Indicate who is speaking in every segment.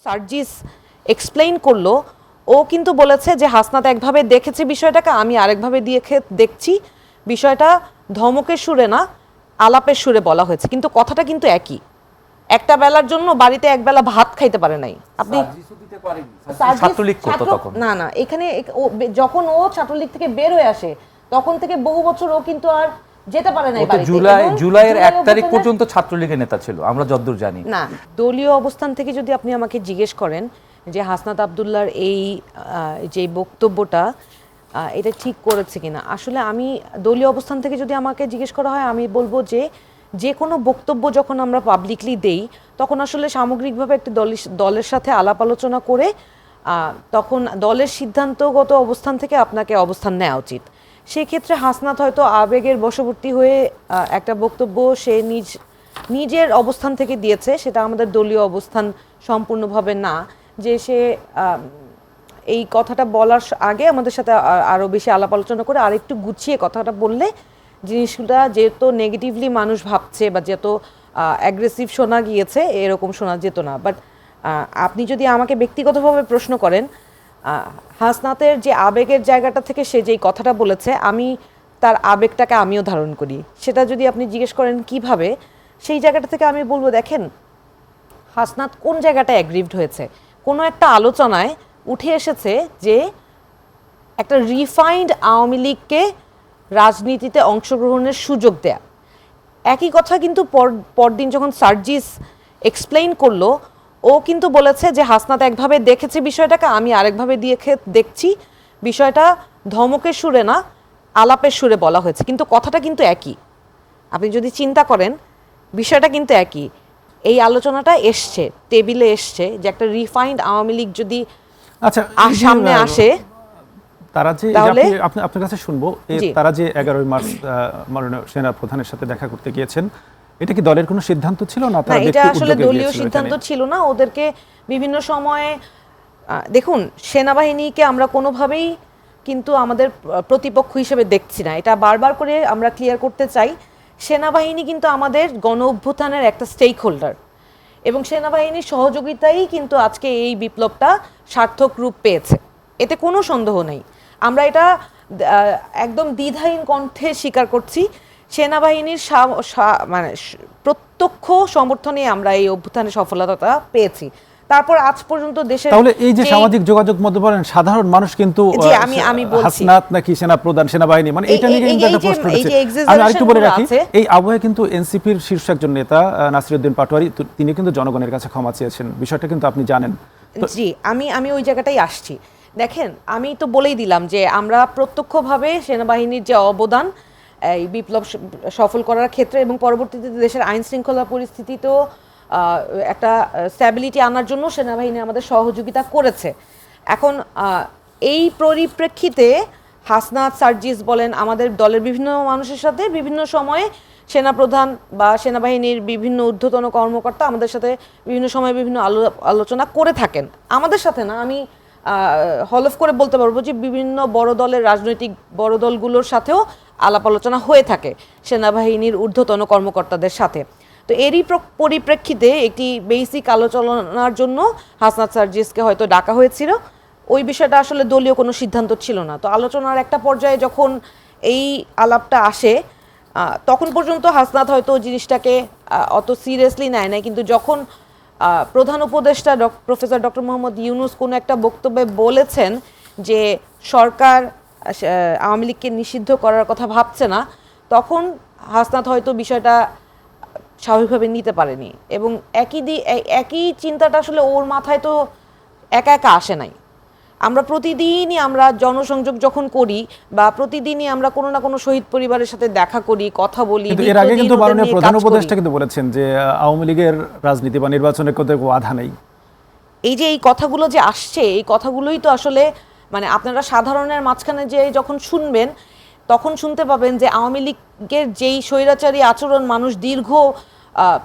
Speaker 1: Sarjis explain করলো, ও কিন্তু বলেছে যে হাসনাত একভাবে দেখেছে বিষয়টাকে, আমি আরেকভাবে দেখছি। বিষয়টা ধমকের সুরে না, আলাপের সুরে বলা হয়েছে, কিন্তু কথাটা কিন্তু একই। একটা বেলার জন্য বাড়িতে একবেলা ভাত খাইতে পারে নাই আপনি।
Speaker 2: ছাত্রলীগ করতো তখন
Speaker 1: না না, এখানে যখন ও ছাত্রলীগ থেকে বের হয়ে আসে তখন থেকে বহু বছর ও কিন্তু আর যেতে পারে নাই বাড়িতে।
Speaker 2: জুলাইয়ের 1 তারিখ পর্যন্ত ছাত্রলীগের নেতা ছিল আমরা যতদূর জানি।
Speaker 1: না, দলীয় অবস্থান থেকে যদি আপনি আমাকে জিজ্ঞেস করেন যে হাসনাত আব্দুল্লাহর এই যে বক্তব্যটা এটা ঠিক করেছে কিনা, আসলে আমি দলীয় অবস্থান থেকে যদি আমাকে জিজ্ঞেস করা হয় আমি বলবো যে কোনো বক্তব্য যখন আমরা পাবলিকলি দেই তখন আসলে সামগ্রিকভাবে একটি দলের সাথে আলাপ আলোচনা করে তখন দলের সিদ্ধান্তগত অবস্থান থেকে আপনাকে অবস্থান নেওয়া উচিত। সেক্ষেত্রে হাসনাত হয়তো আবেগের বশবর্তী হয়ে একটা বক্তব্য সে নিজের অবস্থান থেকে দিয়েছে, সেটা আমাদের দলীয় অবস্থান সম্পূর্ণভাবে না। যে সে এই কথাটা বলার আগে আমাদের সাথে আরও বেশি আলাপ আলোচনা করে আরেকটু গুছিয়ে কথাটা বললে জিনিসটা যেহেতু নেগেটিভলি মানুষ ভাবছে বা যেহেতু অ্যাগ্রেসিভ শোনা গিয়েছে এরকম শোনা যেত না। বাট আপনি যদি আমাকে ব্যক্তিগতভাবে প্রশ্ন করেন, হাসনাতের যে আবেগের জায়গাটা থেকে সে যেই কথাটা বলেছে আমি তার আবেগটাকে আমিও ধারণ করি। সেটা যদি আপনি জিজ্ঞেস করেন কিভাবে, সেই জায়গাটা থেকে আমি বলবো দেখেন হাসনাত কোন জায়গাটায় অ্যাগ্রিভড হয়েছে। কোনো একটা আলোচনায় উঠে এসেছে যে একটা রিফাইন্ড আওয়ামী লীগকে রাজনীতিতে অংশগ্রহণের সুযোগ দেয়া। একই কথা কিন্তু পরদিন যখন সার্জিস এক্সপ্লেইন করলো, ও কিন্তু বলেছে যে হাসনাত একভাবে দেখেছে বিষয়টাকে, আমি আরেকভাবে দেখছি। বিষয়টা ধমকের সুরে না, আলাপের সুরে বলা হয়েছে, কিন্তু কথাটা কিন্তু একই। আপনি যদি চিন্তা করেন বিষয়টা কিন্তু একই। এই আলোচনাটা এসছে, টেবিলে এসছে যে একটা রিফাইন্ড আওয়ামী লীগ যদি সামনে আসে
Speaker 3: তারা যে আপনার কাছে শুনবো, তারা যে 11 মার্চ মাননীয় সেনা প্রধানের সাথে দেখা করতে গিয়েছেন, এটা কি দলের কোনো সিদ্ধান্ত ছিল না?
Speaker 1: এটা আসলে দলীয় সিদ্ধান্ত ছিল না। ওদেরকে বিভিন্ন সময়ে দেখুন, সেনাবাহিনীকে আমরা কোনোভাবেই কিন্তু আমাদের প্রতিপক্ষ হিসেবে দেখছি না, এটা বারবার করে আমরা ক্লিয়ার করতে চাই। সেনাবাহিনী কিন্তু আমাদের গণ অভ্যুত্থানের একটা স্টেক হোল্ডার, এবং সেনাবাহিনীর সহযোগিতাই কিন্তু আজকে এই বিপ্লবটা সার্থক রূপ পেয়েছে, এতে কোনো সন্দেহ নেই। আমরা এটা একদম দ্বিধাহীন কণ্ঠে স্বীকার করছি। সেনাবাহিনীর মানে প্রত্যক্ষ সমর্থনে আমরা এই অভ্যুত্থানের সফলতা পেয়েছি। তারপর আজ পর্যন্ত দেশের
Speaker 3: তাহলে এই যে সামাজিক যোগাযোগ মধ্যে বলেন সাধারণ মানুষ কিন্তু
Speaker 1: আমি বলছি
Speaker 3: হাসনাত নাকি সেনা প্রধান সেনাবাহিনী, মানে এটা নিয়ে কিন্তু একটা প্রশ্ন রয়েছে। আমি আরেকটু বলে রাখি, এই আবহে কিন্তু এনসিপির শীর্ষ একজন নেতা নাসিরউদ্দিন পাটোয়ারি তিনি কিন্তু জনগণের কাছে ক্ষমা চেয়েছেন, বিষয়টা কিন্তু আপনি জানেন।
Speaker 1: জি, আমি ওই জায়গাটাই আসছি। দেখেন, আমি তো বলেই দিলাম যে আমরা প্রত্যক্ষভাবে সেনাবাহিনীর যে অবদান এই বিপ্লব সফল করার ক্ষেত্রে এবং পরবর্তীতে দেশের আইন শৃঙ্খলা পরিস্থিতিতেও একটা স্ট্যাবিলিটি আনার জন্য সেনাবাহিনী আমাদের সহযোগিতা করেছে। এখন এই পরিপ্রেক্ষিতে হাসনাত, সার্জিস বলেন, আমাদের দলের বিভিন্ন মানুষের সাথে বিভিন্ন সময়ে সেনাপ্রধান বা সেনাবাহিনীর বিভিন্ন ঊর্ধ্বতন কর্মকর্তা আমাদের সাথে বিভিন্ন সময়ে বিভিন্ন আলোচনা করে থাকেন। আমাদের সাথে না, আমি হলফ করে বলতে পারবো যে বিভিন্ন বড় দলের রাজনৈতিক বড় দলগুলোর সাথেও আলাপ আলোচনা হয়ে থাকে সেনাবাহিনীর ঊর্ধ্বতন কর্মকর্তাদের সাথে। তো এরই পরিপ্রেক্ষিতে একটি বেসিক আলোচনার জন্য হাসনাত, সার্জিসকে হয়তো ডাকা হয়েছিল। ওই বিষয়টা আসলে দলীয় কোনো সিদ্ধান্ত ছিল না। তো আলোচনার একটা পর্যায়ে যখন এই আলাপটা আসে তখন পর্যন্ত হাসনাত হয়তো জিনিসটাকে অত সিরিয়াসলি নেয় নাই, কিন্তু যখন প্রধান উপদেষ্টা প্রফেসর ডক্টর মোহাম্মদ ইউনূস কোনো একটা বক্তব্যে বলেছেন যে সরকার আওয়ামী লীগকে নিষিদ্ধ করার কথা ভাবছে না, তখন হাসনাত হয়তো বিষয়টা স্বাভাবিকভাবে নিতে পারেনি। এবং একই চিন্তাটা আসলে ওর মাথায় তো একা একা আসে নাই। আমরা প্রতিদিনই আমরা জনসংযোগ যখন করি বা প্রতিদিনই আমরা কোনো না কোনো শহীদ পরিবারের সাথে দেখা করি, কথা বলি।
Speaker 3: এর আগে কিন্তু মাননীয় প্রধান উপদেষ্টা কিন্তু বলেছেন যে আওয়ামী লীগের রাজনীতি বা নির্বাচনের কোনো বাধা নেই।
Speaker 1: এই যে এই কথাগুলো যে আসছে, এই কথাগুলোই তো আসলে মানে আপনারা সাধারণের মাঝখানে যে যখন শুনবেন তখন শুনতে পাবেন যে আওয়ামী লীগের যেই স্বৈরাচারী আচরণ মানুষ দীর্ঘ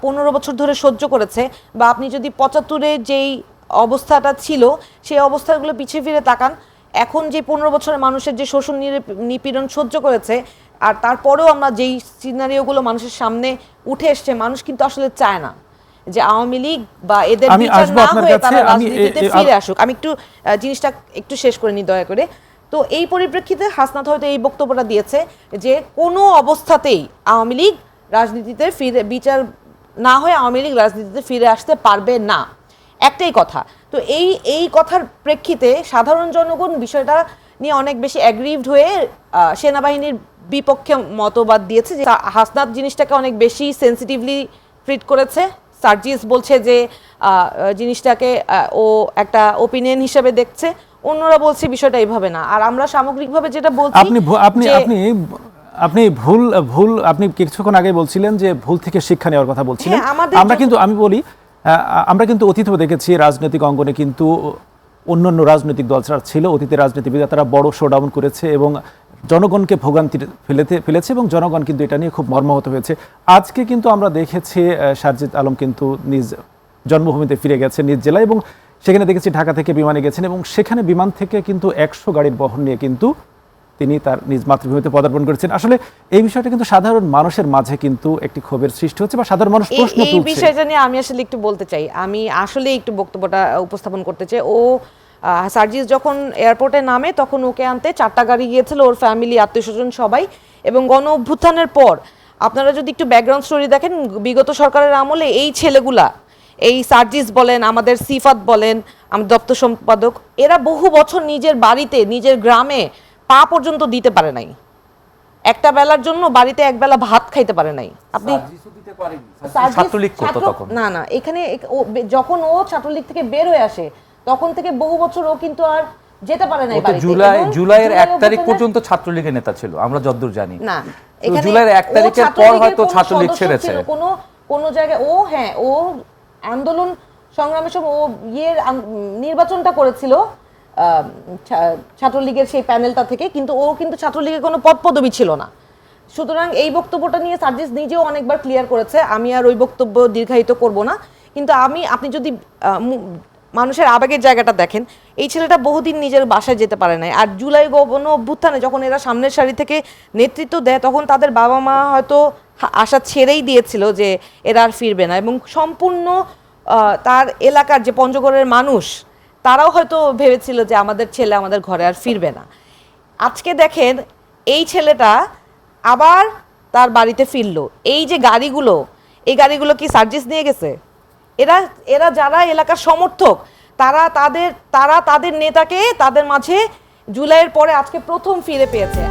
Speaker 1: 15 বছর ধরে সহ্য করেছে, বা আপনি যদি 75-এ যেই অবস্থাটা ছিল সেই অবস্থাগুলো পিছিয়ে ফিরে তাকান, এখন যে 15 বছরের মানুষের যে শোষণ নিপীড়ন সহ্য করেছে, আর তারপরেও আমরা যেই সিনারিওগুলো মানুষের সামনে উঠে এসছে, মানুষ কিন্তু আসলে চায় না যে আওয়ামী লীগ বা এদের
Speaker 3: আমি
Speaker 1: বিচার
Speaker 3: আসবো
Speaker 1: না
Speaker 3: আপনার
Speaker 1: হয়ে
Speaker 3: কাছে,
Speaker 1: তারা
Speaker 3: আমি
Speaker 1: রাজনীতিতে ফিরে আসুক। আমি একটু জিনিসটা একটু শেষ করে নিই দয়া করে। তো এই পরিপ্রেক্ষিতে হাসনাত হয়তো এই বক্তব্যটা দিয়েছে যে কোনো অবস্থাতেই আওয়ামী লীগ রাজনীতিতে ফিরে, বিচার না হয়ে আওয়ামী লীগ রাজনীতিতে ফিরে আসতে পারবে না, একটাই কথা। তো এই কথার প্রেক্ষিতে সাধারণ জনগণ বিষয়টা নিয়ে অনেক বেশি অ্যাগ্রিভড হয়ে সেনাবাহিনীর বিপক্ষে মতবাদ দিয়েছে যে হাসনাত জিনিসটাকে অনেক বেশি সেন্সিটিভলি ট্রিট করেছে। সার্জিস বলছে যে জিনিসটাকে ও একটা ওপিনিয়ন হিসেবে দেখছে, অন্যরা বলছে বিষয়টা এইভাবে না। আর আমরা সামগ্রিকভাবে যেটা বলছি,
Speaker 3: আপনি ভুল আপনি কিছুক্ষণ আগে বলছিলেন যে ভুল থেকে শিক্ষা নেওয়ার কথা বলছিলেন। আমি বলি আমরা কিন্তু অতীতেও দেখেছি রাজনৈতিক অঙ্গনে কিন্তু অন্যান্য রাজনৈতিক দল যারা ছিল অতীতে রাজনীতিবিদরা তারা বড় শোডাউন করেছে এবং জনগণকে ভোগান্তি ফেলেছে এবং জনগণ কিন্তু এটা নিয়ে খুব মর্মাহত হয়েছে। আজকে কিন্তু আমরা দেখেছি সারজিদ আলম কিন্তু নিজ জন্মভূমিতে ফিরে গেছে, নিজ জেলায়, এবং সেখানে দেখেছি ঢাকা থেকে বিমানে গেছেন এবং সেখানে বিমান থেকে কিন্তু 100 গাড়ির বহর নিয়ে কিন্তু তিনি তার নিজ মাতৃভূমিতে পদার্পণ করেছেন। আসলে এই বিষয়টা কিন্তু সাধারণ মানুষের মাঝে কিন্তু একটি ক্ষোভের সৃষ্টি হচ্ছে বা সাধারণ মানুষ প্রশ্ন তুলছে।
Speaker 1: এই বিষয়টা নিয়ে আমি আসলে একটু বলতে চাই, আমি আসলে একটু বক্তব্যটা উপস্থাপন করতে চাই। সার্জিস যখন এয়ারপোর্টে নামে তখন ওকে আনতে 4টা গাড়ি গিয়েছিল, ওর ফ্যামিলি, আত্মীয়স্বজন সবাই। এবং গণ অভ্যুত্থানের পর আপনারা যদি একটু ব্যাকগ্রাউন্ড স্টোরি দেখেন, বিগত সরকারের আমলে এই ছেলেগুলা, এই সার্জিস বলেন, আমাদের সিফাত বলেন, আমাদের দপ্তর সম্পাদক, এরা বহু বছর নিজের বাড়িতে, নিজের গ্রামে পা পর্যন্ত দিতে পারে নাই। একটা বেলার জন্য বাড়িতে একবেলা ভাত খাইতে পারে নাই। আপনি
Speaker 2: ছাত্রলীগ করতো তখন
Speaker 1: না এখানে যখন ও ছাত্রলীগ থেকে বের হয়ে আসে তখন থেকে বহু বছর ও কিন্তু আর যেতে পারে নাই বাড়িতে।
Speaker 2: জুলাইয়ের 1 তারিখ পর্যন্ত ছাত্রলীগের নেতা ছিল, আমরা যতদূর জানি।
Speaker 1: না,
Speaker 2: জুলাইয়ের 1 তারিখের পর হয়তো ছাত্রলীগ ছেড়েছে।
Speaker 1: কোন জায়গায় ও আন্দোলন সংগ্রামের সময় ও নির্বাচনটা করেছিল ছাত্রলীগের সেই প্যানেলটা থেকে, কিন্তু ও কিন্তু ছাত্রলীগের কোনো পদ পদবি ছিল না। সুতরাং এই বক্তব্যটা নিয়ে সার্জিস নিজেও অনেকবার ক্লিয়ার করেছে, আমি আর ওই বক্তব্য দীর্ঘায়িত করব না। কিন্তু আপনি যদি মানুষের আবেগের জায়গাটা দেখেন, এই ছেলেটা বহুদিন নিজের বাসায় যেতে পারে নাই। আর জুলাই গণ অভ্যুত্থানে যখন এরা সামনের সারি থেকে নেতৃত্ব দেয় তখন তাদের বাবা মা হয়তো আশা ছেড়েই দিয়েছিল যে এরা আর ফিরবে না, এবং সম্পূর্ণ তার এলাকার যে পঞ্চগড়ের মানুষ তারাও হয়তো ভেবেছিল যে আমাদের ছেলে আমাদের ঘরে আর ফিরবে না। আজকে দেখেন এই ছেলেটা আবার তার বাড়িতে ফিরলো। এই যে গাড়িগুলো, এই গাড়িগুলো কি সার্জিস নিয়ে গেছে? এরা যারা এলাকার সমর্থক তারা তাদের নেতাকে তাদের মাঝে জুলাইয়ের পরে আজকে প্রথম ফিরে পেয়েছে।